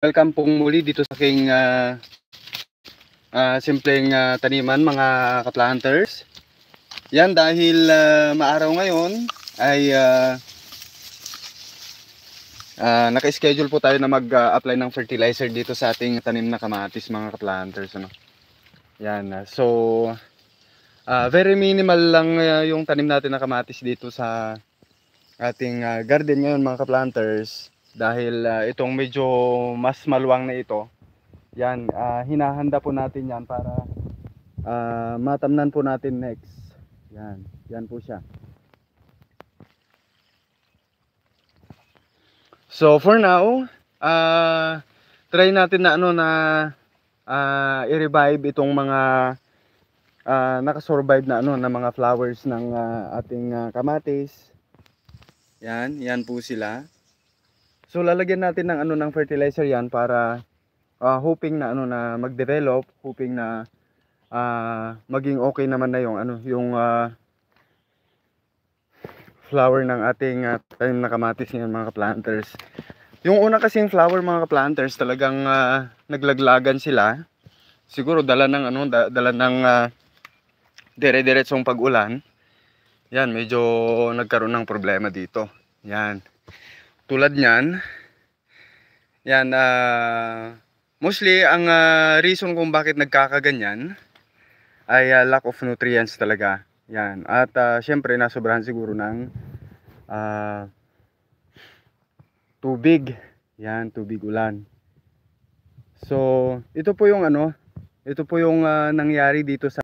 Welcome pong muli dito sa aking simpleng taniman mga ka-planters. Yan, dahil maaraw ngayon ay naka-schedule po tayo na mag-apply ng fertilizer dito sa ating tanim na kamatis mga ka-planters, ano? Yan, so very minimal lang yung tanim natin na kamatis dito sa ating garden ngayon mga ka-planters, dahil itong medyo mas maluwang na ito. Yan, hinahanda po natin yan para matamnan po natin next. Yan, yan po siya. So for now, try natin na i-revive itong mga nakasurvive na na mga flowers ng ating kamatis. Yan, yan po sila. So lalagyan natin ng ng fertilizer yan para hoping na na mag-develop, hoping na maging okay naman na yung flower ng ating tanim na kamatis ngayon mga ka-planters. Yung una kasing flower mga ka-planters, talagang naglaglagan sila. Siguro dala ng dala ng dire-diretsong pag-ulan. Yan, medyo nagkaroon ng problema dito. Yan. Tulad niyan. Yan, mostly ang reason kung bakit nagkakaganyan ay lack of nutrients talaga. Yan. At syempre nasobrahan siguro ng tubig. Yan, tubig ulan. So ito po yung nangyari dito sa